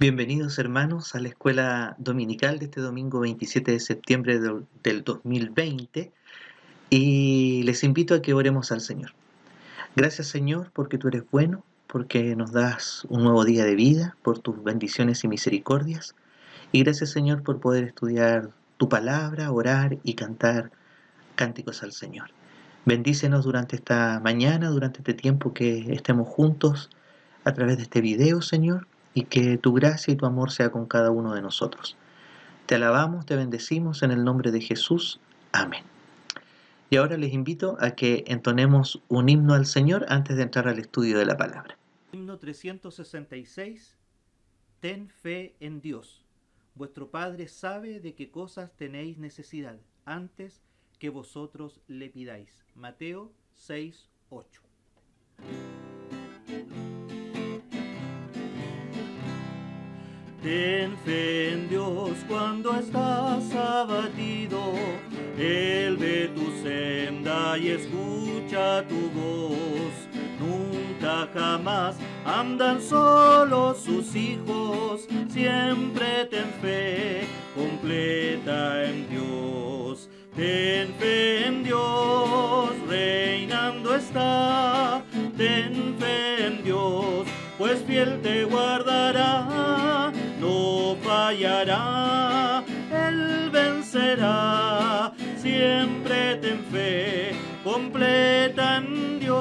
Bienvenidos hermanos a la escuela dominical de este domingo 27 de septiembre del 2020 y les invito a que oremos al Señor. Gracias Señor porque tú eres bueno, porque nos das un nuevo día de vida, por tus bendiciones y misericordias. Y gracias Señor por poder estudiar tu palabra, orar y cantar cánticos al Señor. Bendícenos durante esta mañana, durante este tiempo que estemos juntos a través de este video, Señor, y que tu gracia y tu amor sea con cada uno de nosotros. Te alabamos, te bendecimos en el nombre de Jesús. Amén. Y ahora les invito a que entonemos un himno al Señor antes de entrar al estudio de la palabra. Himno 366. Ten fe en Dios. Vuestro Padre sabe de qué cosas tenéis necesidad, antes que vosotros le pidáis. Mateo 6:8. Ten fe en Dios cuando estás abatido. Él ve tu senda y escucha tu voz. Nunca jamás andan solos sus hijos. Siempre ten fe completa en Dios. Ten fe en Dios, reinando está. Ten fe en Dios, pues fiel te guardará. No fallará, Él vencerá. Siempre ten fe completa en Dios.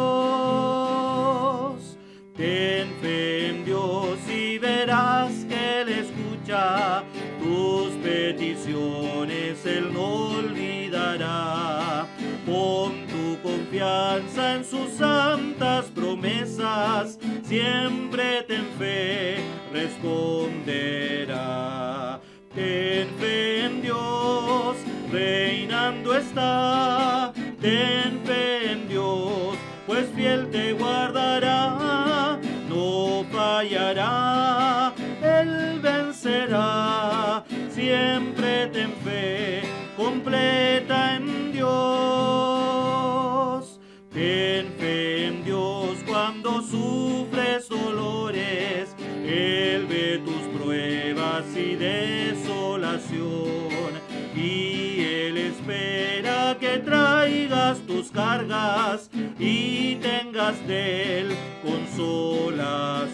Ten fe en Dios y verás que Él escucha tus peticiones, Él no olvidará. Pon tu confianza en sus santas promesas, siempre ten fe, responderá. Ten fe en Dios, reinando está. Ten fe en Dios, pues fiel te guardará. No fallará, Él vencerá. Siempre ten fe completa en Dios. Ten fe en Dios cuando sufres dolores. Él ve tus pruebas y desolación, y Él espera que traigas tus cargas y tengas de Él consolación.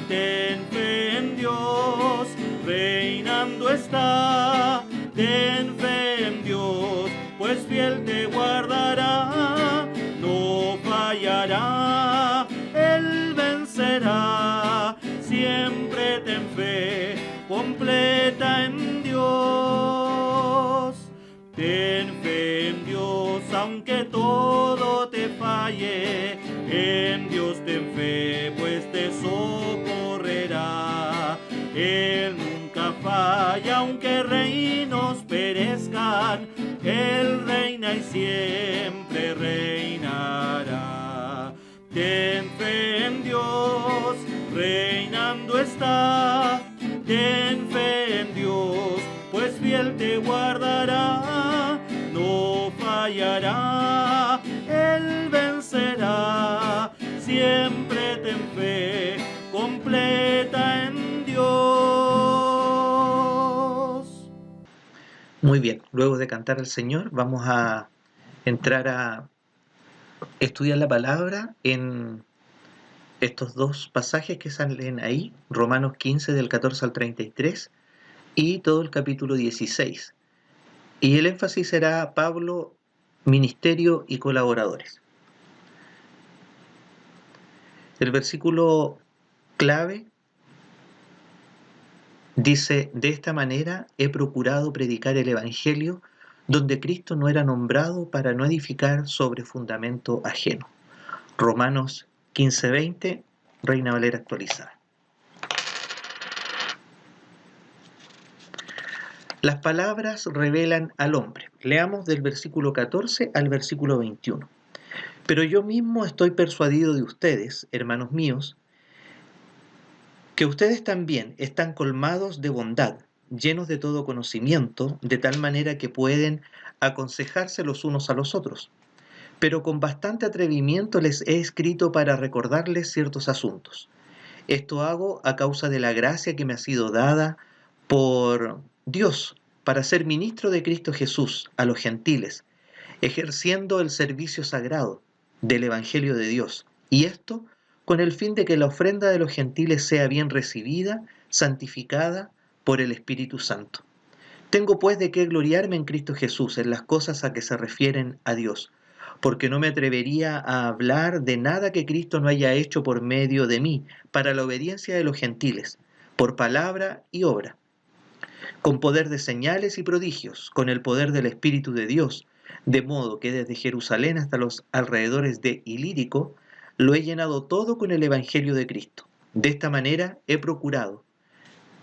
Ten fe en Dios, reinando está. Ten fe en Dios, pues fiel te guardará. No fallará, Él vencerá. Siempre ten fe completa en Dios. Ten fe en Dios, aunque todo te falle. En Dios ten fe, pues te socorrerá. Él nunca falla, aunque reinos perezcan. Él reina y siempre reinará. Ten fe en Dios, reinando está. Ten fe en Dios, pues fiel te guardará. No fallará, Él vencerá. Siempre ten fe completa en Dios. Muy bien, luego de cantar al Señor vamos a entrar a estudiar la palabra en estos dos pasajes que salen ahí, Romanos 15 del 14 al 33 y todo el capítulo 16. Y el énfasis será Pablo, ministerio y colaboradores. El versículo clave dice: de esta manera he procurado predicar el evangelio donde Cristo no era nombrado, para no edificar sobre fundamento ajeno. Romanos 15:20, Reina Valera actualizada. Las palabras revelan al hombre. Leamos del versículo 14 al versículo 21. Pero yo mismo estoy persuadido de ustedes, hermanos míos, que ustedes también están colmados de bondad, llenos de todo conocimiento, de tal manera que pueden aconsejarse los unos a los otros. Pero con bastante atrevimiento les he escrito para recordarles ciertos asuntos, Esto hago a causa de la gracia que me ha sido dada por Dios para ser ministro de Cristo Jesús a los gentiles, ejerciendo el servicio sagrado del Evangelio de Dios. Y esto con el fin de que la ofrenda de los gentiles sea bien recibida, santificada por el Espíritu Santo. Tengo pues de qué gloriarme en Cristo Jesús en las cosas a que se refieren a Dios, porque no me atrevería a hablar de nada que Cristo no haya hecho por medio de mí, para la obediencia de los gentiles, por palabra y obra, con poder de señales y prodigios, con el poder del Espíritu de Dios, de modo que desde Jerusalén hasta los alrededores de Ilírico, lo he llenado todo con el Evangelio de Cristo. De esta manera he procurado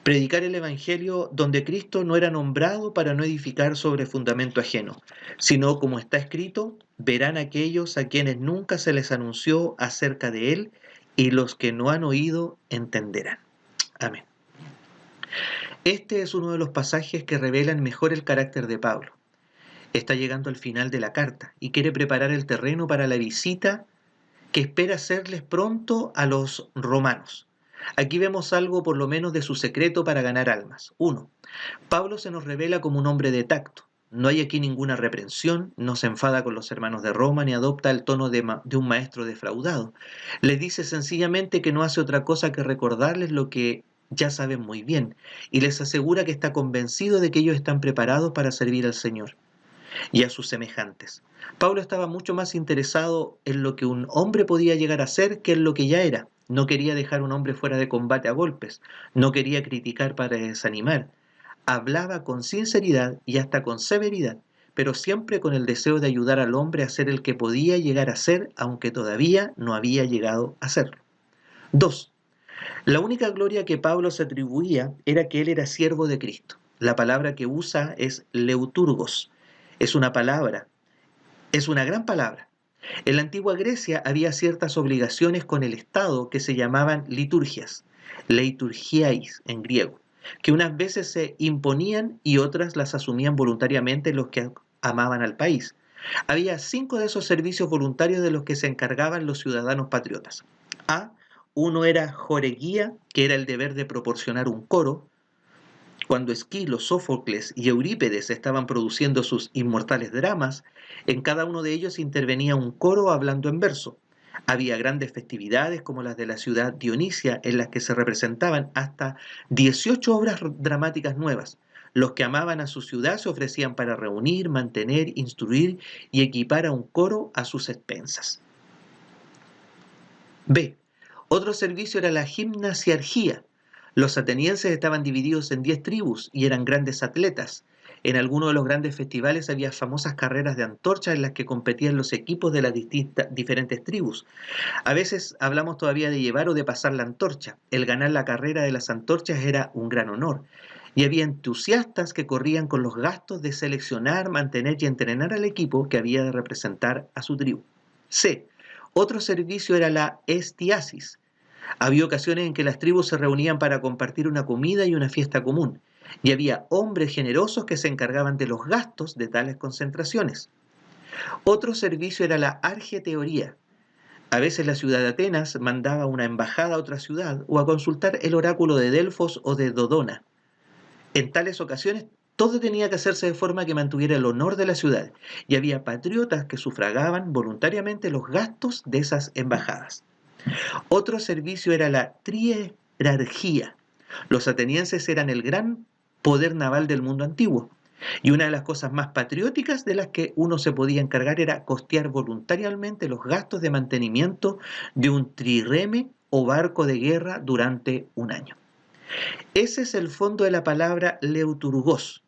predicar el Evangelio donde Cristo no era nombrado para no edificar sobre fundamento ajeno, sino como está escrito, verán aquellos a quienes nunca se les anunció acerca de él, y los que no han oído entenderán. Amén. Este es uno de los pasajes que revelan mejor el carácter de Pablo. Está llegando al final de la carta y quiere preparar el terreno para la visita que espera hacerles pronto a los romanos. Aquí vemos algo por lo menos de su secreto para ganar almas. 1. Pablo se nos revela como un hombre de tacto. No hay aquí ninguna reprensión, no se enfada con los hermanos de Roma ni adopta el tono de un maestro defraudado. Les dice sencillamente que no hace otra cosa que recordarles lo que ya saben muy bien y les asegura que está convencido de que ellos están preparados para servir al Señor y a sus semejantes. Pablo estaba mucho más interesado en lo que un hombre podía llegar a ser que en lo que ya era. No quería dejar un hombre fuera de combate a golpes, no quería criticar para desanimar. Hablaba con sinceridad y hasta con severidad, pero siempre con el deseo de ayudar al hombre a ser el que podía llegar a ser, aunque todavía no había llegado a serlo. 2. La única gloria que Pablo se atribuía era que él era siervo de Cristo. La palabra que usa es leuturgos. Es una palabra, es una gran palabra. En la antigua Grecia había ciertas obligaciones con el Estado que se llamaban liturgias, leiturgiais en griego, que unas veces se imponían y otras las asumían voluntariamente los que amaban al país. Había 5 de esos servicios voluntarios de los que se encargaban los ciudadanos patriotas. Uno era joreguía, que era el deber de proporcionar un coro. Cuando Esquilo, Sófocles y Eurípedes estaban produciendo sus inmortales dramas, en cada uno de ellos intervenía un coro hablando en verso. Había grandes festividades como las de la ciudad Dionisia, en las que se representaban hasta 18 obras dramáticas nuevas. Los que amaban a su ciudad se ofrecían para reunir, mantener, instruir y equipar a un coro a sus expensas. B. Otro servicio era la gimnasiargía. Los atenienses estaban divididos en 10 tribus y eran grandes atletas. En algunos de los grandes festivales había famosas carreras de antorchas en las que competían los equipos de las diferentes tribus. A veces hablamos todavía de llevar o de pasar la antorcha. El ganar la carrera de las antorchas era un gran honor. Y había entusiastas que corrían con los gastos de seleccionar, mantener y entrenar al equipo que había de representar a su tribu. C. Otro servicio era la estiasis. Había ocasiones en que las tribus se reunían para compartir una comida y una fiesta común, y había hombres generosos que se encargaban de los gastos de tales concentraciones. Otro servicio era la argeteoría. A veces la ciudad de Atenas mandaba una embajada a otra ciudad o a consultar el oráculo de Delfos o de Dodona. En tales ocasiones todo tenía que hacerse de forma que mantuviera el honor de la ciudad, y había patriotas que sufragaban voluntariamente los gastos de esas embajadas. Otro servicio era la trierarquía. Los atenienses eran el gran poder naval del mundo antiguo, y una de las cosas más patrióticas de las que uno se podía encargar era costear voluntariamente los gastos de mantenimiento de un trireme o barco de guerra durante un año. Ese es el fondo de la palabra leuturgos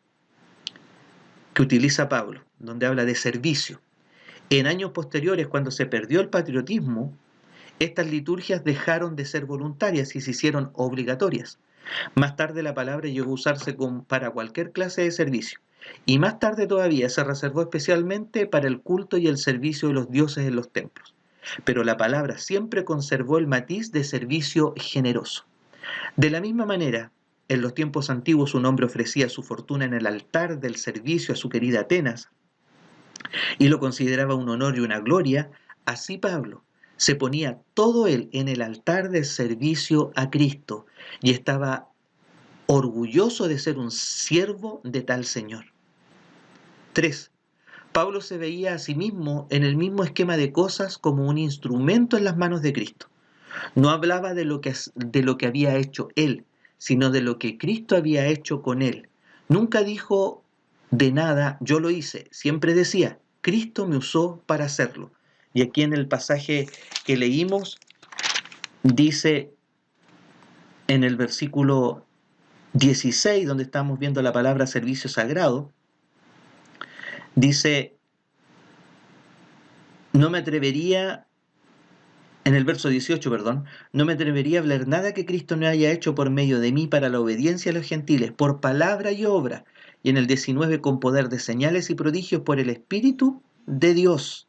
que utiliza Pablo, donde habla de servicio. En años posteriores, cuando se perdió el patriotismo, estas liturgias dejaron de ser voluntarias y se hicieron obligatorias. Más tarde la palabra llegó a usarse para cualquier clase de servicio, y más tarde todavía se reservó especialmente para el culto y el servicio de los dioses en los templos. Pero la palabra siempre conservó el matiz de servicio generoso. De la misma manera, en los tiempos antiguos un hombre ofrecía su fortuna en el altar del servicio a su querida Atenas y lo consideraba un honor y una gloria. Así Pablo Se ponía todo él en el altar del servicio a Cristo y estaba orgulloso de ser un siervo de tal Señor. 3. Pablo se veía a sí mismo en el mismo esquema de cosas como un instrumento en las manos de Cristo. No hablaba de lo que había hecho él, sino de lo que Cristo había hecho con él. Nunca dijo de nada, yo lo hice. Siempre decía, Cristo me usó para hacerlo. Y aquí en el pasaje que leímos, dice en el versículo 16, donde estamos viendo la palabra servicio sagrado, dice, no me atrevería, en el verso 18, perdón, no me atrevería a hablar nada que Cristo no haya hecho por medio de mí para la obediencia a los gentiles, por palabra y obra. Y en el 19, con poder de señales y prodigios por el Espíritu de Dios.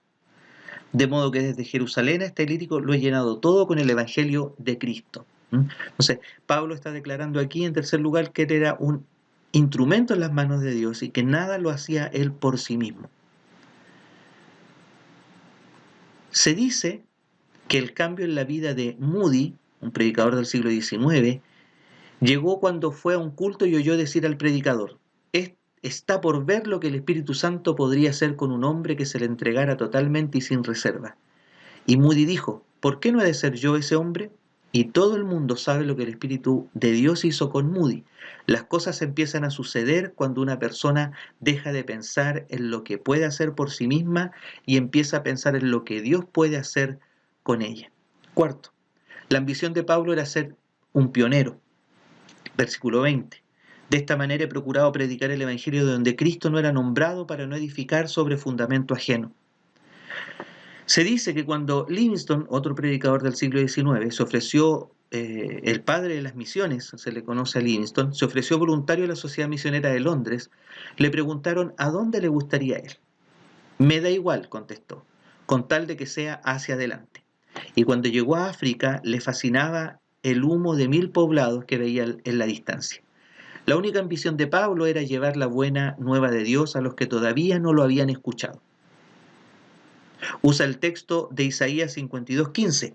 De modo que desde Jerusalén hasta Ilírico lo he llenado todo con el Evangelio de Cristo. Entonces, Pablo está declarando aquí, en tercer lugar, que él era un instrumento en las manos de Dios y que nada lo hacía él por sí mismo. Se dice que el cambio en la vida de Moody, un predicador del siglo XIX, llegó cuando fue a un culto y oyó decir al predicador, está por ver lo que el Espíritu Santo podría hacer con un hombre que se le entregara totalmente y sin reserva. Y Moody dijo, ¿por qué no he de ser yo ese hombre? Y todo el mundo sabe lo que el Espíritu de Dios hizo con Moody. Las cosas empiezan a suceder cuando una persona deja de pensar en lo que puede hacer por sí misma y empieza a pensar en lo que Dios puede hacer con ella. Cuarto, la ambición de Pablo era ser un pionero. Versículo 20. De esta manera he procurado predicar el Evangelio de donde Cristo no era nombrado para no edificar sobre fundamento ajeno. Se dice que cuando Livingstone, otro predicador del siglo XIX, se ofreció, el padre de las misiones, se le conoce a Livingstone, se ofreció voluntario a la Sociedad Misionera de Londres, le preguntaron a dónde le gustaría ir. Me da igual, contestó, con tal de que sea hacia adelante. Y cuando llegó a África, le fascinaba el humo de 1000 poblados que veía en la distancia. La única ambición de Pablo era llevar la buena nueva de Dios a los que todavía no lo habían escuchado. Usa el texto de Isaías 52:15.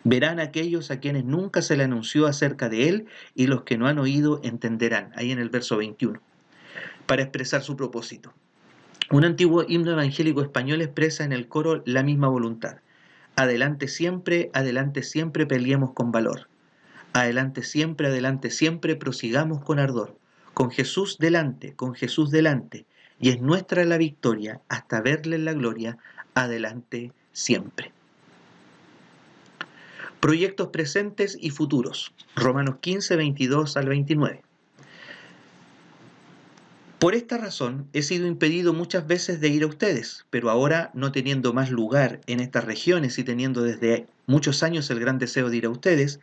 Verán aquellos a quienes nunca se le anunció acerca de él y los que no han oído entenderán, ahí en el verso 21, para expresar su propósito. Un antiguo himno evangélico español expresa en el coro la misma voluntad. Adelante siempre, peleemos con valor. Adelante siempre, prosigamos con ardor. Con Jesús delante, y es nuestra la victoria hasta verle en la gloria, adelante siempre. Proyectos presentes y futuros. Romanos 15, 22 al 29. Por esta razón he sido impedido muchas veces de ir a ustedes, pero ahora, no teniendo más lugar en estas regiones y teniendo desde muchos años el gran deseo de ir a ustedes,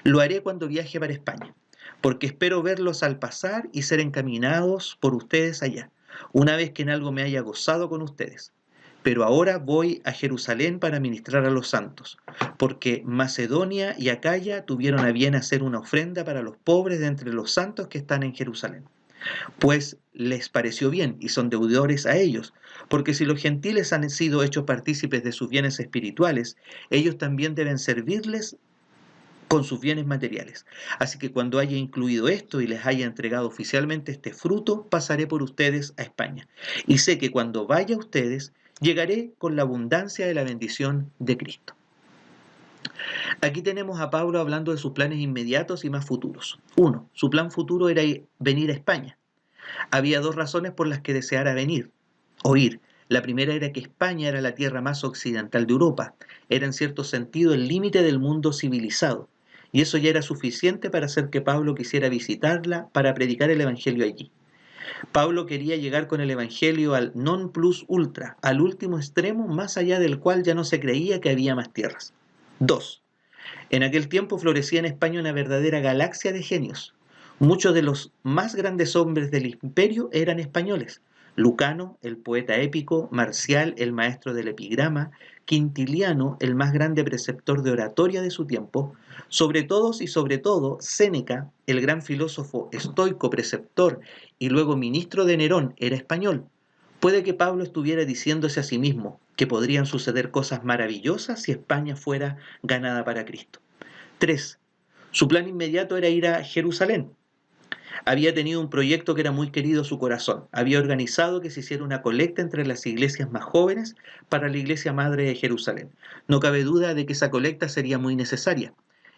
lo haré cuando viaje para España, porque espero verlos al pasar y ser encaminados por ustedes allá, una vez que en algo me haya gozado con ustedes. Pero ahora voy a Jerusalén para ministrar a los santos, porque Macedonia y Acaya tuvieron a bien hacer una ofrenda para los pobres de entre los santos que están en Jerusalén. Pues les pareció bien y son deudores a ellos, porque si los gentiles han sido hechos partícipes de sus bienes espirituales, ellos también deben servirles con sus bienes materiales. Así que cuando haya incluido esto y les haya entregado oficialmente este fruto, pasaré por ustedes a España. Y sé que cuando vaya a ustedes, llegaré con la abundancia de la bendición de Cristo. Aquí tenemos a Pablo hablando de sus planes inmediatos y más futuros. 1. Su plan futuro era venir a España. Había 2 razones por las que deseara venir o ir. La primera era que España era la tierra más occidental de Europa, era en cierto sentido el límite del mundo civilizado, y eso ya era suficiente para hacer que Pablo quisiera visitarla para predicar el Evangelio allí. Pablo quería llegar con el Evangelio al non plus ultra, al último extremo más allá del cual ya no se creía que había más tierras. 2. En aquel tiempo florecía en España una verdadera galaxia de genios. Muchos de los más grandes hombres del imperio eran españoles. Lucano, el poeta épico, Marcial, el maestro del epigrama, Quintiliano, el más grande preceptor de oratoria de su tiempo, sobre todos y sobre todo Séneca, el gran filósofo estoico preceptor y luego ministro de Nerón, era español. Puede que Pablo estuviera diciéndose a sí mismo que podrían suceder cosas maravillosas si España fuera ganada para Cristo. 3. Su plan inmediato era ir a Jerusalén. Había tenido un proyecto que era muy querido a su corazón. Había organizado que se hiciera una colecta entre las iglesias más jóvenes para la iglesia madre de Jerusalén. No cabe duda de que esa colecta sería muy necesaria.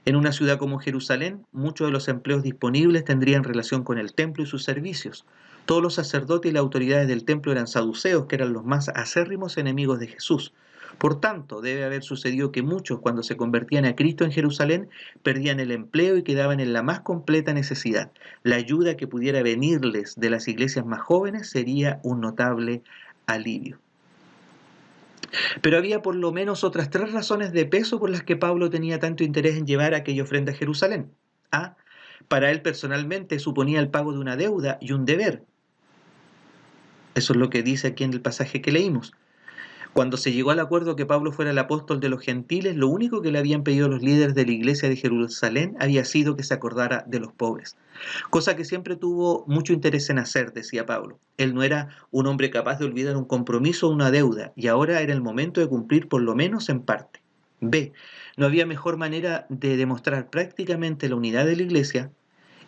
En una ciudad como Jerusalén, muchos de los empleos disponibles tendrían relación con el templo y sus servicios. Todos los sacerdotes y las autoridades del templo eran saduceos, que eran los más acérrimos enemigos de Jesús. Por tanto, debe haber sucedido que muchos, cuando se convertían a Cristo en Jerusalén, perdían el empleo y quedaban en la más completa necesidad. La ayuda que pudiera venirles de las iglesias más jóvenes sería un notable alivio. Pero había por lo menos otras 3 razones de peso por las que Pablo tenía tanto interés en llevar aquella ofrenda a Jerusalén. A. Para él personalmente suponía el pago de una deuda y un deber. Eso es lo que dice aquí en el pasaje que leímos. Cuando se llegó al acuerdo que Pablo fuera el apóstol de los gentiles, lo único que le habían pedido los líderes de la iglesia de Jerusalén había sido que se acordara de los pobres. Cosa que siempre tuvo mucho interés en hacer, decía Pablo. Él no era un hombre capaz de olvidar un compromiso o una deuda, y ahora era el momento de cumplir por lo menos en parte. B. No había mejor manera de demostrar prácticamente la unidad de la iglesia.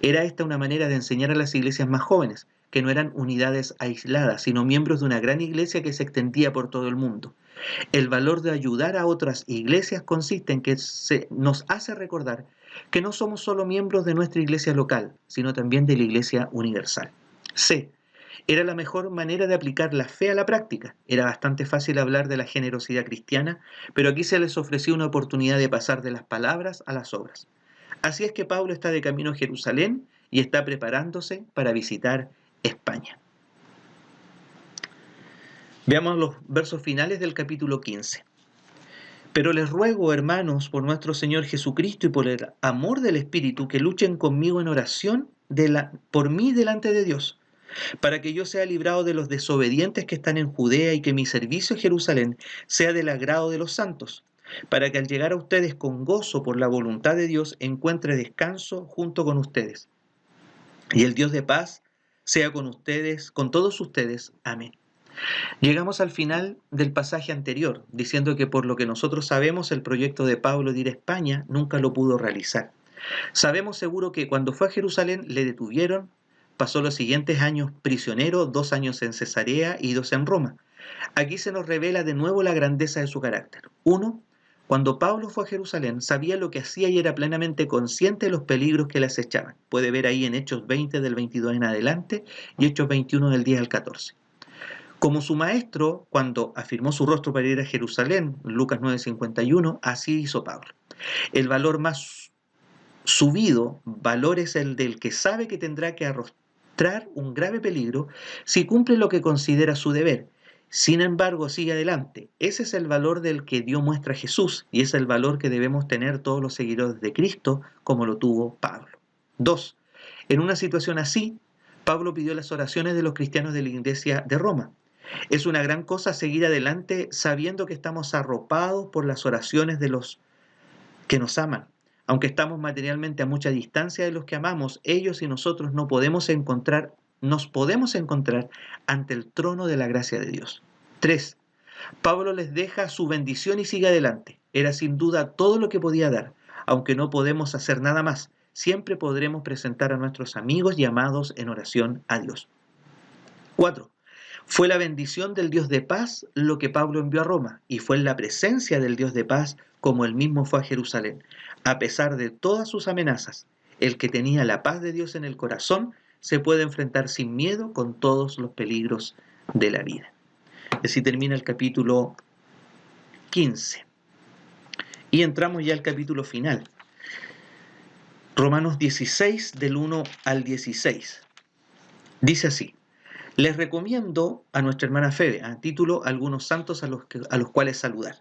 Era esta una manera de enseñar a las iglesias más jóvenes, que no eran unidades aisladas, sino miembros de una gran iglesia que se extendía por todo el mundo. El valor de ayudar a otras iglesias consiste en que nos hace recordar que no somos solo miembros de nuestra iglesia local, sino también de la iglesia universal. C. Era la mejor manera de aplicar la fe a la práctica. Era bastante fácil hablar de la generosidad cristiana, pero aquí se les ofreció una oportunidad de pasar de las palabras a las obras. Así es que Pablo está de camino a Jerusalén y está preparándose para visitar España. Veamos los versos finales del capítulo 15. Pero les ruego, hermanos, por nuestro Señor Jesucristo y por el amor del Espíritu, que luchen conmigo en oración por mí delante de Dios, para que yo sea librado de los desobedientes que están en Judea y que mi servicio en Jerusalén sea del agrado de los santos, para que al llegar a ustedes con gozo por la voluntad de Dios encuentre descanso junto con ustedes. Y el Dios de paz sea con ustedes, con todos ustedes. Amén. Llegamos al final del pasaje anterior, diciendo que por lo que nosotros sabemos, el proyecto de Pablo de ir a España nunca lo pudo realizar. Sabemos seguro que cuando fue a Jerusalén le detuvieron, pasó los siguientes años prisionero, 2 años en Cesarea y 2 en Roma. Aquí se nos revela de nuevo la grandeza de su carácter. 1. Cuando Pablo fue a Jerusalén, sabía lo que hacía y era plenamente consciente de los peligros que le acechaban. Puede ver ahí en Hechos 20 del 22 en adelante y Hechos 21 del 10 al 14. Como su maestro, cuando afirmó su rostro para ir a Jerusalén, Lucas 9:51, así hizo Pablo. El valor más subido, valor es el del que sabe que tendrá que arrostrar un grave peligro si cumple lo que considera su deber. Sin embargo, sigue adelante. Ese es el valor del que dio muestra Jesús y es el valor que debemos tener todos los seguidores de Cristo, como lo tuvo Pablo. 2. En una situación así, Pablo pidió las oraciones de los cristianos de la iglesia de Roma. Es una gran cosa seguir adelante sabiendo que estamos arropados por las oraciones de los que nos aman. Aunque estamos materialmente a mucha distancia de los que amamos, ellos y nosotros nos podemos encontrar ante el trono de la gracia de Dios. 3. Pablo les deja su bendición y sigue adelante. Era sin duda todo lo que podía dar. Aunque no podemos hacer nada más, siempre podremos presentar a nuestros amigos y amados en oración a Dios. 4. Fue la bendición del Dios de paz lo que Pablo envió a Roma, y fue en la presencia del Dios de paz como él mismo fue a Jerusalén. A pesar de todas sus amenazas, el que tenía la paz de Dios en el corazón se puede enfrentar sin miedo con todos los peligros de la vida. Así termina el capítulo 15. Y entramos ya al capítulo final. Romanos 16, del 1 al 16. Dice así: les recomiendo a nuestra hermana Febe, a título algunos santos a los cuales saludar.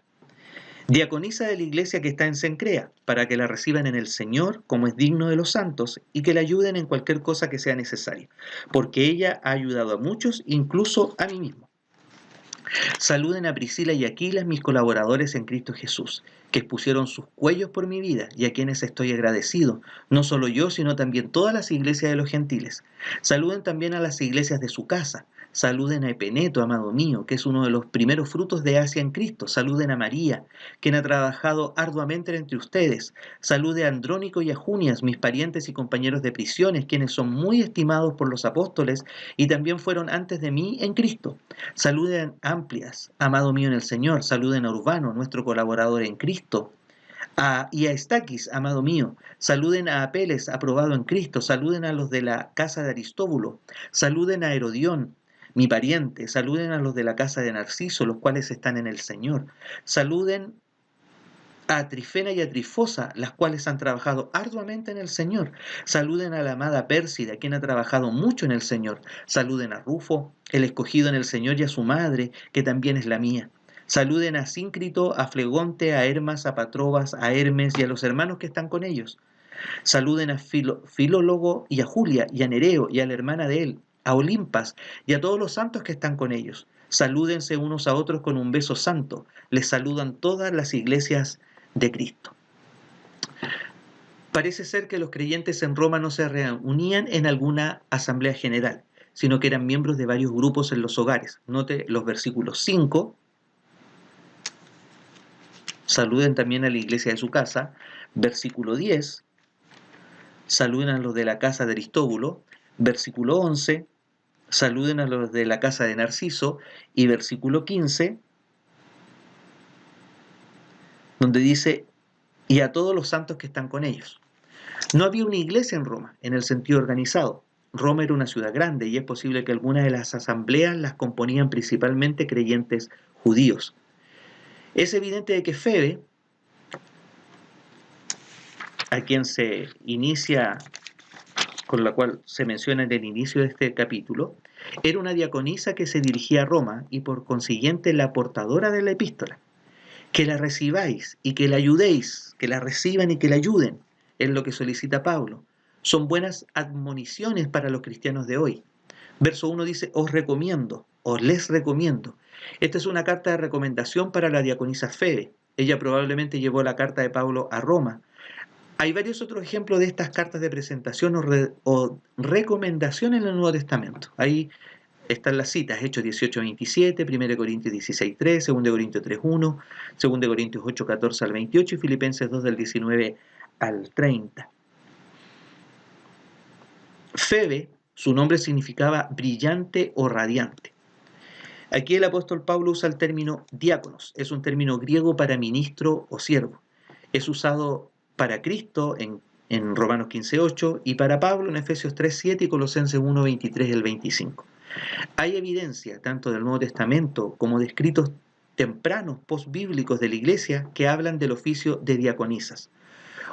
Diaconisa de la iglesia que está en Cencrea, para que la reciban en el Señor como es digno de los santos y que la ayuden en cualquier cosa que sea necesaria, porque ella ha ayudado a muchos, incluso a mí mismo. Saluden a Priscila y Aquila, mis colaboradores en Cristo Jesús, que expusieron sus cuellos por mi vida y a quienes estoy agradecido, no solo yo, sino también todas las iglesias de los gentiles. Saluden también a las iglesias de su casa. Saluden a Epeneto, amado mío, que es uno de los primeros frutos de Asia en Cristo. Saluden a María, quien ha trabajado arduamente entre ustedes. Salude a Andrónico y a Junias, mis parientes y compañeros de prisiones, quienes son muy estimados por los apóstoles y también fueron antes de mí en Cristo. Saluden a Amplias, amado mío en el Señor. Saluden a Urbano, nuestro colaborador en Cristo. Y a Estaquis, amado mío. Saluden a Apeles, aprobado en Cristo. Saluden a los de la casa de Aristóbulo. Saluden a Herodión, mi pariente. Saluden a los de la casa de Narciso, los cuales están en el Señor. Saluden a Trifena y a Trifosa, las cuales han trabajado arduamente en el Señor. Saluden a la amada Pérsida, quien ha trabajado mucho en el Señor. Saluden a Rufo, el escogido en el Señor, y a su madre, que también es la mía. Saluden a Síncrito, a Flegonte, a Hermas, a Patrobas, a Hermes y a los hermanos que están con ellos. Saluden a Filólogo y a Julia y a Nereo y a la hermana de él, a Olimpas y a todos los santos que están con ellos. Salúdense unos a otros con un beso santo. Les saludan todas las iglesias de Cristo. Parece ser que los creyentes en Roma no se reunían en alguna asamblea general, sino que eran miembros de varios grupos en los hogares. Note los versículos 5. Saluden también a la iglesia de su casa. Versículo 10. Saluden a los de la casa de Aristóbulo. Versículo 11. Saluden a los de la casa de Narciso. Y versículo 15, donde dice, y a todos los santos que están con ellos. No había una iglesia en Roma, en el sentido organizado. Roma era una ciudad grande y es posible que algunas de las asambleas las componían principalmente creyentes judíos. Es evidente de que Febe, a quien se inicia, con la cual se menciona en el inicio de este capítulo, era una diaconisa que se dirigía a Roma y por consiguiente la portadora de la epístola. Que la recibáis y que la ayudéis, que la reciban y que la ayuden, es lo que solicita Pablo. Son buenas admoniciones para los cristianos de hoy. Verso 1 dice, os recomiendo, os les recomiendo. Esta es una carta de recomendación para la diaconisa Febe. Ella probablemente llevó la carta de Pablo a Roma. Hay varios otros ejemplos de estas cartas de presentación o recomendación en el Nuevo Testamento. Ahí están las citas, Hechos 18:27, 1 Corintios 16:3, 2 Corintios 3:1, 2 Corintios 8:14 al 28 y Filipenses 2 del 19 al 30. Febe, su nombre significaba brillante o radiante. Aquí el apóstol Pablo usa el término diáconos, es un término griego para ministro o siervo. Es usado para Cristo en Romanos 15:8 y para Pablo en Efesios 3:7 y Colosenses 1:23 al 25. Hay evidencia, tanto del Nuevo Testamento como de escritos tempranos, postbíblicos de la Iglesia, que hablan del oficio de diaconisas.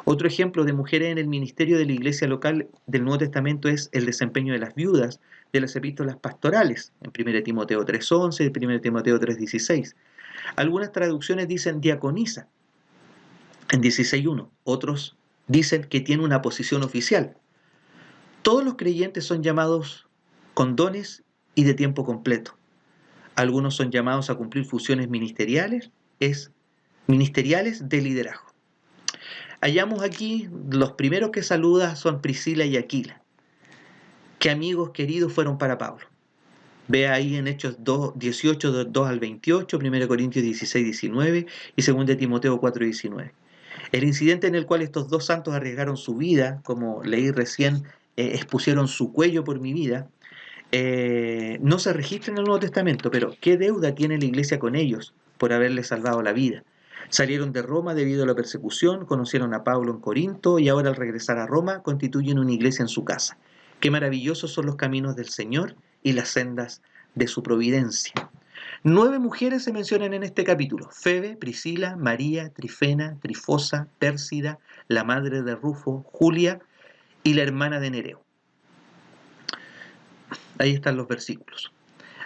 Otro ejemplo de mujeres en el ministerio de la Iglesia local del Nuevo Testamento es el desempeño de las viudas de las epístolas pastorales, en 1 Timoteo 3:11 y 1 Timoteo 3:16. Algunas traducciones dicen diaconisa en 16:1, otros dicen que tiene una posición oficial. Todos los creyentes son llamados con dones y de tiempo completo. Algunos son llamados a cumplir funciones ministeriales de liderazgo. Hallamos aquí, los primeros que saluda son Priscila y Aquila. ¿Qué amigos queridos fueron para Pablo? Ve ahí en Hechos 18, 2 al 28, 1 Corintios 16, 19 y 2 Timoteo 4, 19. El incidente en el cual estos dos santos arriesgaron su vida, como leí recién, expusieron su cuello por mi vida, no se registra en el Nuevo Testamento, pero ¿qué deuda tiene la iglesia con ellos por haberles salvado la vida? Salieron de Roma debido a la persecución, conocieron a Pablo en Corinto y ahora al regresar a Roma constituyen una iglesia en su casa. Qué maravillosos son los caminos del Señor y las sendas de su providencia. 9 mujeres se mencionan en este capítulo: Febe, Priscila, María, Trifena, Trifosa, Pérsida, la madre de Rufo, Julia y la hermana de Nereo. Ahí están los versículos.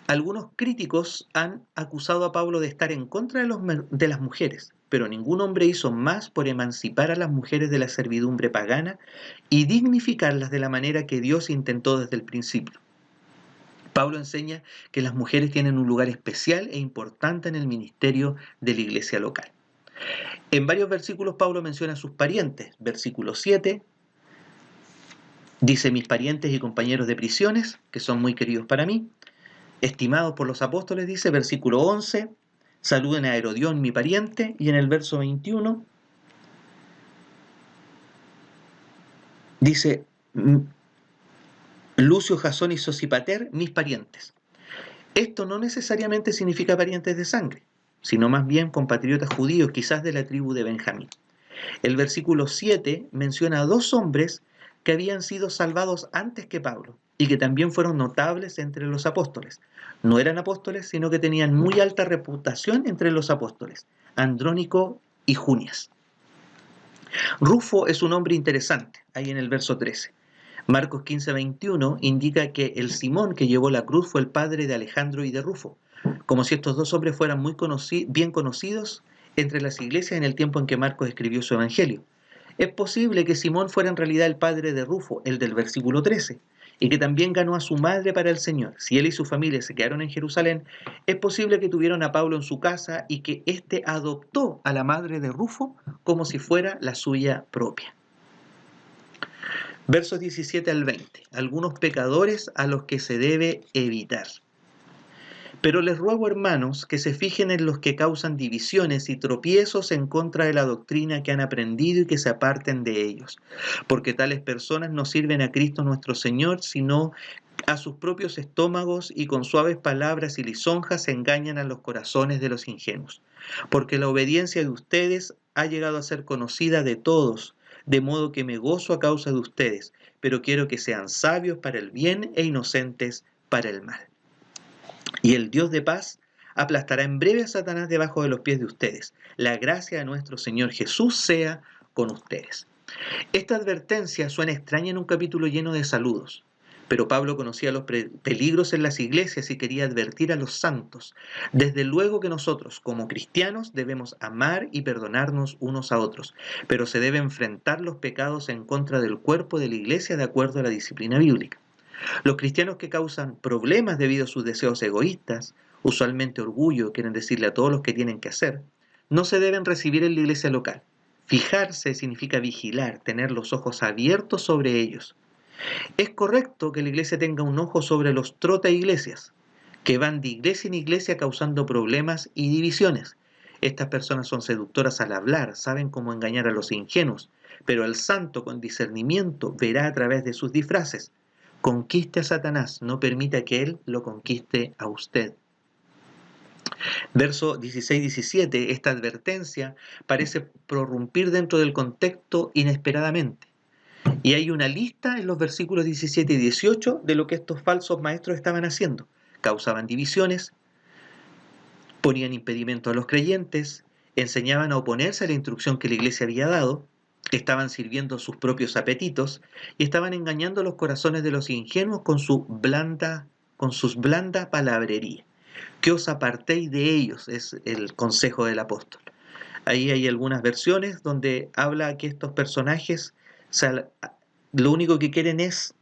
Algunos críticos han acusado a Pablo de estar en contra de las mujeres, pero ningún hombre hizo más por emancipar a las mujeres de la servidumbre pagana y dignificarlas de la manera que Dios intentó desde el principio. Pablo enseña que las mujeres tienen un lugar especial e importante en el ministerio de la iglesia local. En varios versículos Pablo menciona a sus parientes. Versículo 7 dice: mis parientes y compañeros de prisiones, que son muy queridos para mí. estimados por los apóstoles, dice, versículo 11, saluden a Herodión, mi pariente, y en el verso 21 dice, Lucio, Jasón y Sosipater, mis parientes. Esto no necesariamente significa parientes de sangre, sino más bien compatriotas judíos, quizás de la tribu de Benjamín. El versículo 7 menciona a dos hombres que habían sido salvados antes que Pablo y que también fueron notables entre los apóstoles. No eran apóstoles, sino que tenían muy alta reputación entre los apóstoles, Andrónico y Junias. Rufo es un hombre interesante, ahí en el verso 13. Marcos 15:21 indica que el Simón que llevó la cruz fue el padre de Alejandro y de Rufo, como si estos dos hombres fueran bien conocidos entre las iglesias en el tiempo en que Marcos escribió su evangelio. Es posible que Simón fuera en realidad el padre de Rufo, el del versículo 13, y que también ganó a su madre para el Señor. Si él y su familia se quedaron en Jerusalén, es posible que tuvieron a Pablo en su casa y que éste adoptó a la madre de Rufo como si fuera la suya propia. Versos 17 al 20. Algunos pecadores a los que se debe evitar. Pero les ruego, hermanos, que se fijen en los que causan divisiones y tropiezos en contra de la doctrina que han aprendido y que se aparten de ellos, porque tales personas no sirven a Cristo nuestro Señor, sino a sus propios estómagos, y con suaves palabras y lisonjas engañan a los corazones de los ingenuos. Porque la obediencia de ustedes ha llegado a ser conocida de todos, de modo que me gozo a causa de ustedes, pero quiero que sean sabios para el bien e inocentes para el mal. Y el Dios de paz aplastará en breve a Satanás debajo de los pies de ustedes. La gracia de nuestro Señor Jesús sea con ustedes. Esta advertencia suena extraña en un capítulo lleno de saludos, pero Pablo conocía los peligros en las iglesias y quería advertir a los santos. Desde luego que nosotros, como cristianos, debemos amar y perdonarnos unos a otros, pero se debe enfrentar los pecados en contra del cuerpo de la iglesia de acuerdo a la disciplina bíblica. Los cristianos que causan problemas debido a sus deseos egoístas, usualmente orgullo, quieren decirle a todos los que tienen que hacer, no se deben recibir en la iglesia local. Fijarse significa vigilar, tener los ojos abiertos sobre ellos. Es correcto que la iglesia tenga un ojo sobre los trota iglesias, que van de iglesia en iglesia causando problemas y divisiones. Estas personas son seductoras al hablar, saben cómo engañar a los ingenuos, pero el santo con discernimiento verá a través de sus disfraces. Conquiste a Satanás, no permita que él lo conquiste a usted. Verso 16-17, esta advertencia parece prorrumpir dentro del contexto inesperadamente. Y hay una lista en los versículos 17 y 18 de lo que estos falsos maestros estaban haciendo. Causaban divisiones, ponían impedimento a los creyentes, enseñaban a oponerse a la instrucción que la iglesia había dado, estaban sirviendo sus propios apetitos y estaban engañando los corazones de los ingenuos con sus blanda palabrería. Que os apartéis de ellos, es el consejo del apóstol. Ahí hay algunas versiones donde habla que estos personajes lo único que quieren es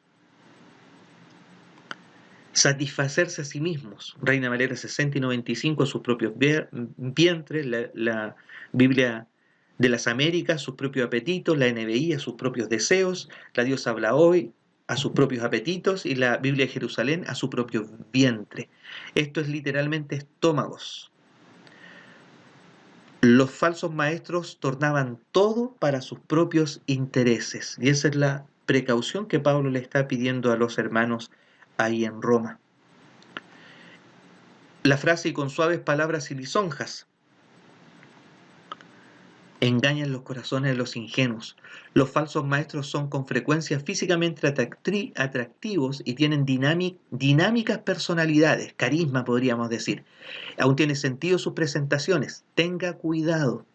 satisfacerse a sí mismos. Reina Valera 60 y 95, sus propios vientres, la Biblia de las Américas, sus propios apetitos, la NBI a sus propios deseos, la Dios habla hoy a sus propios apetitos y la Biblia de Jerusalén a su propio vientre. Esto es literalmente estómagos. Los falsos maestros tornaban todo para sus propios intereses, y esa es la precaución que Pablo le está pidiendo a los hermanos ahí en Roma. La frase "y con suaves palabras y lisonjas" engañan los corazones de los ingenuos. Los falsos maestros son con frecuencia físicamente atractivos y tienen dinámicas personalidades, carisma podríamos decir. Aún tiene sentido sus presentaciones. Tenga cuidado.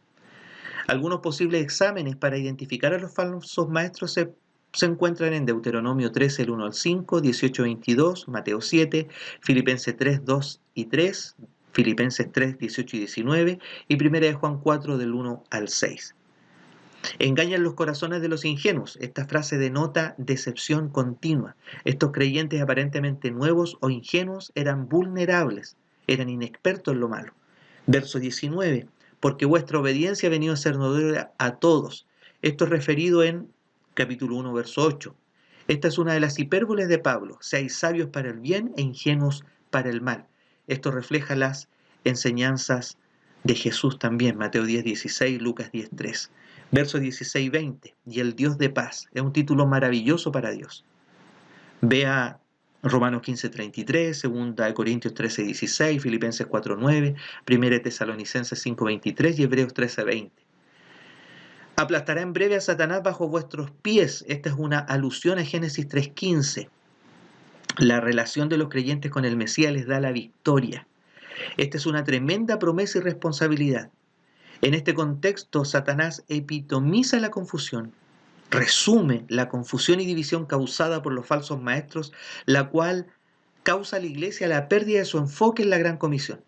Algunos posibles exámenes para identificar a los falsos maestros se encuentran en Deuteronomio 13, el 1 al 5, 18, 22, Mateo 7, Filipenses 3, 2 y 3, Filipenses 3, 18 y 19 y 1 de Juan 4, del 1 al 6. Engañan los corazones de los ingenuos. Esta frase denota decepción continua. Estos creyentes aparentemente nuevos o ingenuos eran vulnerables, eran inexpertos en lo malo. Verso 19. Porque vuestra obediencia ha venido a ser notoria a todos. Esto es referido en capítulo 1, verso 8. Esta es una de las hipérboles de Pablo. Seáis sabios para el bien e ingenuos para el mal. Esto refleja las enseñanzas de Jesús también, Mateo 10:16, Lucas 10:3. Verso 16-20, y el Dios de paz, es un título maravilloso para Dios. Vea Romanos 15:33, 2 Corintios 13:16, Filipenses 4:9, 1 Tesalonicenses 5:23 y Hebreos 13:20. Aplastará en breve a Satanás bajo vuestros pies. Esta es una alusión a Génesis 3:15. La relación de los creyentes con el Mesías les da la victoria. Esta es una tremenda promesa y responsabilidad. En este contexto, Satanás epitomiza la confusión, resume la confusión y división causada por los falsos maestros, la cual causa a la iglesia la pérdida de su enfoque en la gran comisión.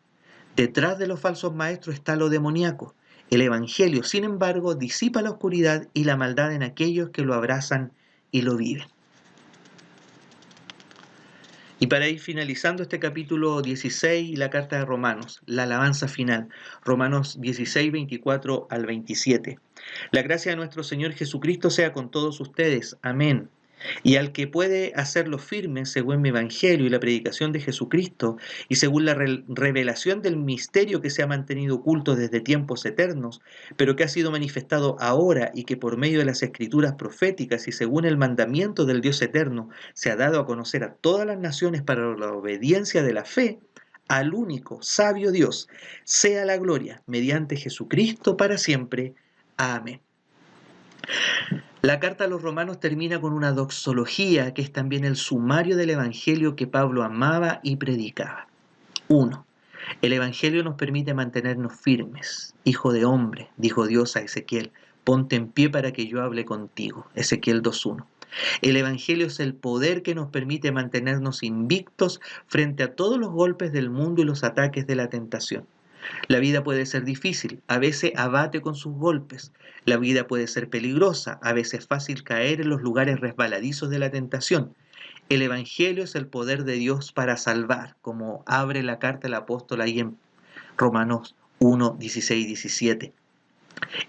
Detrás de los falsos maestros está lo demoníaco. El Evangelio, sin embargo, disipa la oscuridad y la maldad en aquellos que lo abrazan y lo viven. Y para ir finalizando este capítulo 16 y la carta de Romanos, la alabanza final, Romanos 16, 24 al 27. La gracia de nuestro Señor Jesucristo sea con todos ustedes. Amén. Y al que puede hacerlo firme según mi evangelio y la predicación de Jesucristo, y según la revelación del misterio que se ha mantenido oculto desde tiempos eternos, pero que ha sido manifestado ahora y que por medio de las escrituras proféticas y según el mandamiento del Dios eterno se ha dado a conocer a todas las naciones para la obediencia de la fe, al único sabio Dios, sea la gloria mediante Jesucristo para siempre. Amén. La carta a los romanos termina con una doxología que es también el sumario del evangelio que Pablo amaba y predicaba. 1. El evangelio nos permite mantenernos firmes. Hijo de hombre, dijo Dios a Ezequiel, ponte en pie para que yo hable contigo. Ezequiel 2:1. El evangelio es el poder que nos permite mantenernos invictos frente a todos los golpes del mundo y los ataques de la tentación. La vida puede ser difícil, a veces abate con sus golpes. La vida puede ser peligrosa, a veces es fácil caer en los lugares resbaladizos de la tentación. El Evangelio es el poder de Dios para salvar, como abre la carta el apóstol ahí en Romanos 1, 16 y 17.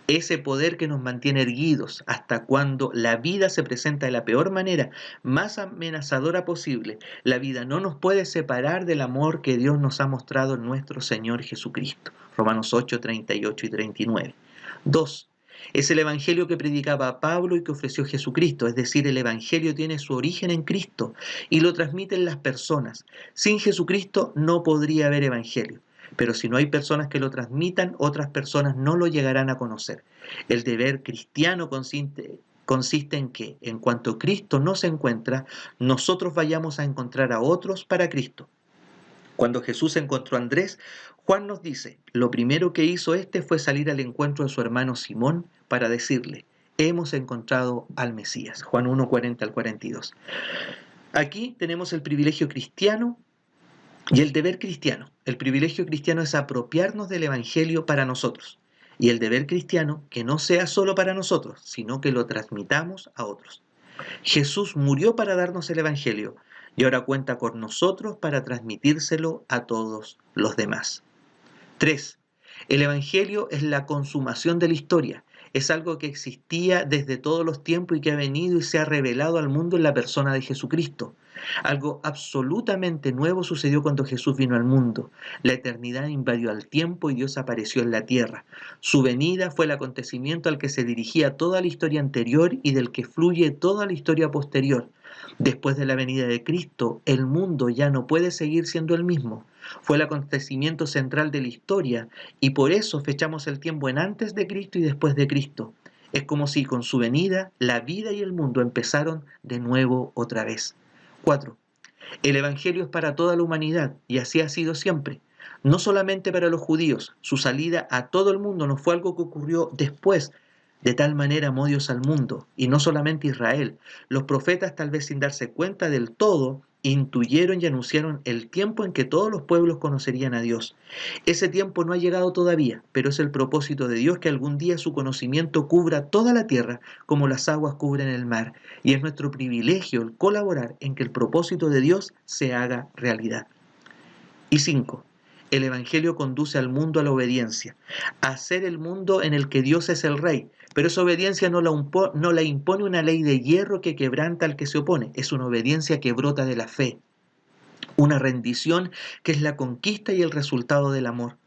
Ese poder que nos mantiene erguidos hasta cuando la vida se presenta de la peor manera, más amenazadora posible. La vida no nos puede separar del amor que Dios nos ha mostrado en nuestro Señor Jesucristo. Romanos 8, 38 y 39. 2. Es el evangelio que predicaba Pablo y que ofreció Jesucristo, es decir, el evangelio tiene su origen en Cristo y lo transmiten las personas. Sin Jesucristo no podría haber evangelio. Pero si no hay personas que lo transmitan, otras personas no lo llegarán a conocer. El deber cristiano consiste en que, en cuanto Cristo no se encuentra, nosotros vayamos a encontrar a otros para Cristo. Cuando Jesús encontró a Andrés, Juan nos dice, lo primero que hizo este fue salir al encuentro de su hermano Simón para decirle, hemos encontrado al Mesías. Juan 1, 40 al 42. Aquí tenemos el privilegio cristiano y el deber cristiano. El privilegio cristiano es apropiarnos del evangelio para nosotros. Y el deber cristiano, que no sea solo para nosotros, sino que lo transmitamos a otros. Jesús murió para darnos el evangelio y ahora cuenta con nosotros para transmitírselo a todos los demás. 3. El evangelio es la consumación de la historia. Es algo que existía desde todos los tiempos y que ha venido y se ha revelado al mundo en la persona de Jesucristo. Algo absolutamente nuevo sucedió cuando Jesús vino al mundo. La eternidad invadió al tiempo y Dios apareció en la tierra. Su venida fue el acontecimiento al que se dirigía toda la historia anterior y del que fluye toda la historia posterior. Después de la venida de Cristo, el mundo ya no puede seguir siendo el mismo. Fue el acontecimiento central de la historia y por eso fechamos el tiempo en antes de Cristo y después de Cristo. Es como si con su venida la vida y el mundo empezaron de nuevo otra vez. 4. El Evangelio es para toda la humanidad y así ha sido siempre. No solamente para los judíos, su salida a todo el mundo no fue algo que ocurrió después. De tal manera amó Dios al mundo, y no solamente Israel. Los profetas, tal vez sin darse cuenta del todo, intuyeron y anunciaron el tiempo en que todos los pueblos conocerían a Dios. Ese tiempo no ha llegado todavía, pero es el propósito de Dios que algún día su conocimiento cubra toda la tierra como las aguas cubren el mar. Y es nuestro privilegio el colaborar en que el propósito de Dios se haga realidad. Y 5. El Evangelio conduce al mundo a la obediencia, a ser el mundo en el que Dios es el Rey. Pero esa obediencia no la impone una ley de hierro que quebranta al que se opone, es una obediencia que brota de la fe. una rendición que es la conquista y el resultado del amor.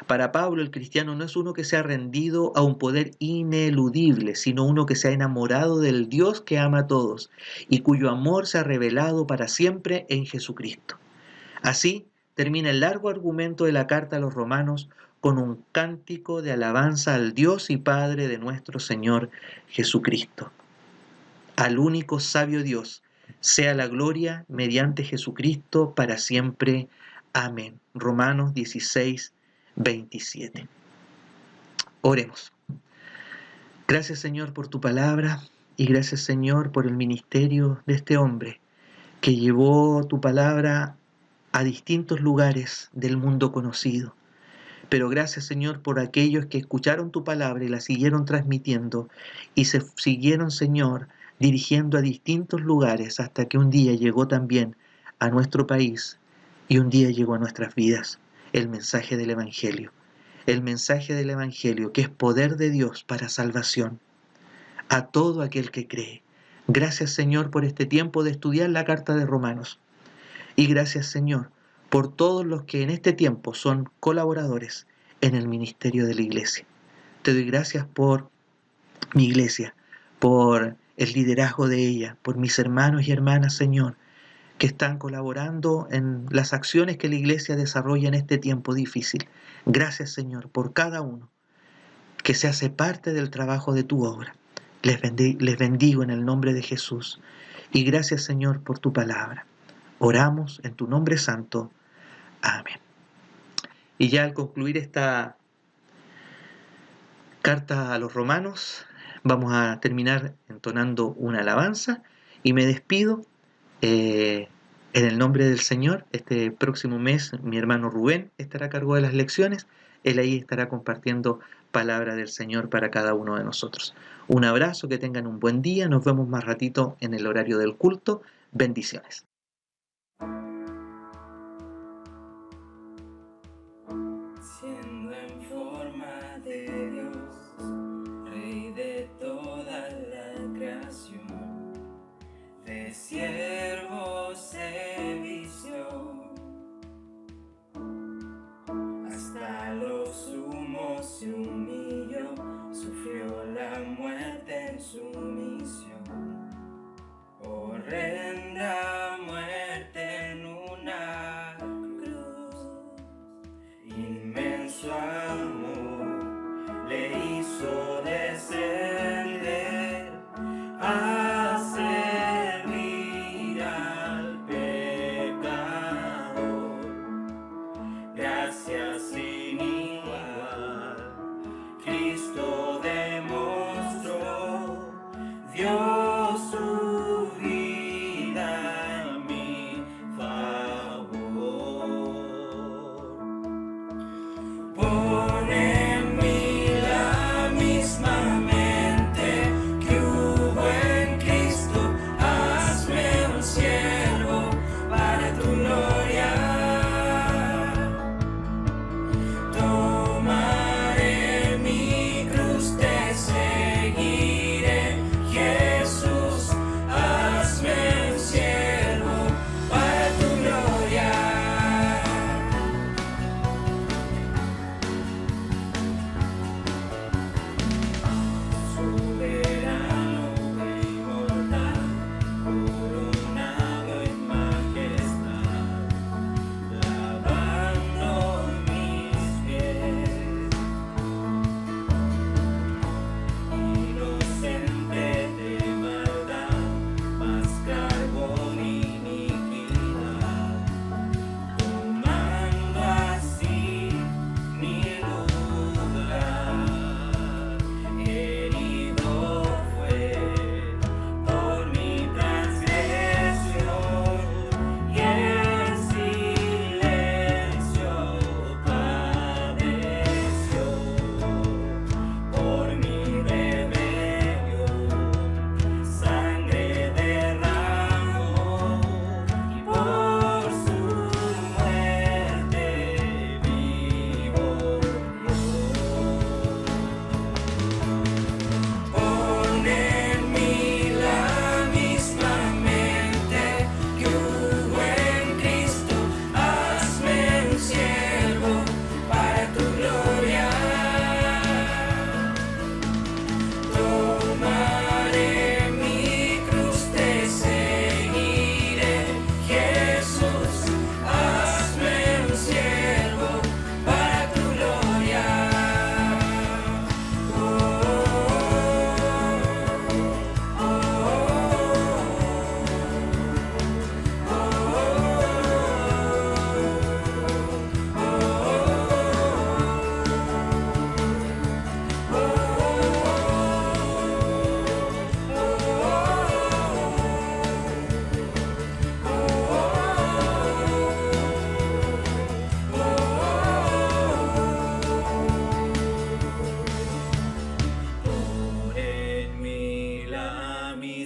Para Pablo, el cristiano no es uno que se ha rendido a un poder ineludible, sino uno que se ha enamorado del Dios que ama a todos y cuyo amor se ha revelado para siempre en Jesucristo. Así termina el largo argumento de la carta a los romanos con un cántico de alabanza al Dios y Padre de nuestro Señor Jesucristo. Al único sabio Dios, sea la gloria mediante Jesucristo para siempre. Amén. Romanos 16, 27. Oremos. Gracias, Señor, por tu palabra y gracias, Señor, por el ministerio de este hombre que llevó tu palabra a distintos lugares del mundo conocido. Pero gracias, Señor, por aquellos que escucharon tu palabra y la siguieron transmitiendo y se siguieron, Señor, dirigiendo a distintos lugares hasta que un día llegó también a nuestro país y un día llegó a nuestras vidas el mensaje del Evangelio. El mensaje del Evangelio que es poder de Dios para salvación a todo aquel que cree. Gracias, Señor, por este tiempo de estudiar la carta de Romanos. Y gracias, Señor, por todos los que en este tiempo son colaboradores en el ministerio de la iglesia. Te doy gracias por mi iglesia, por el liderazgo de ella, por mis hermanos y hermanas, Señor, que están colaborando en las acciones que la iglesia desarrolla en este tiempo difícil. Gracias, Señor, por cada uno que se hace parte del trabajo de tu obra. Les bendigo en el nombre de Jesús. Y gracias, Señor, por tu palabra. Oramos en tu nombre santo. Amén. Y ya al concluir esta carta a los romanos, vamos a terminar entonando una alabanza y me despido en el nombre del Señor. Este próximo mes mi hermano Rubén estará a cargo de las lecciones. Él ahí estará compartiendo palabra del Señor para cada uno de nosotros. Un abrazo, que tengan un buen día. Nos vemos más ratito en el horario del culto. Bendiciones. Siendo en forma de Dios, Rey de toda la creación, de siervo se vistió, hasta lo sumo se humilló, sufrió la muerte en su misión, horrenda muerte en una cruz. Inmenso amor le hizo descender a servir al pecador. Gracias sin igual, Cristo demostró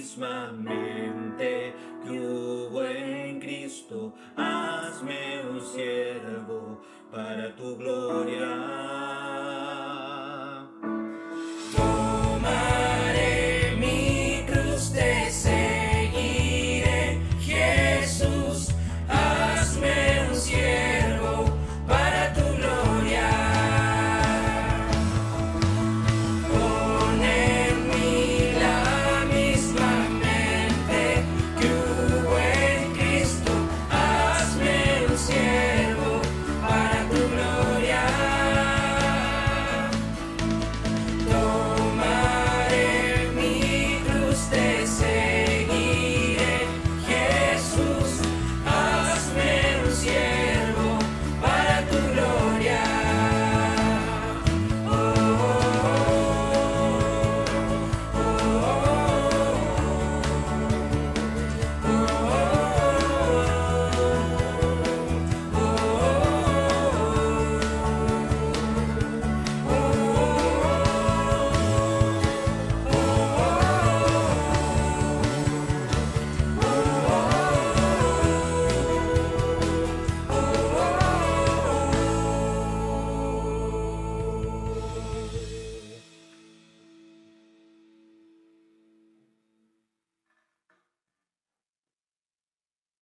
misma mente que hubo en Cristo, hazme un siervo para tu gloria.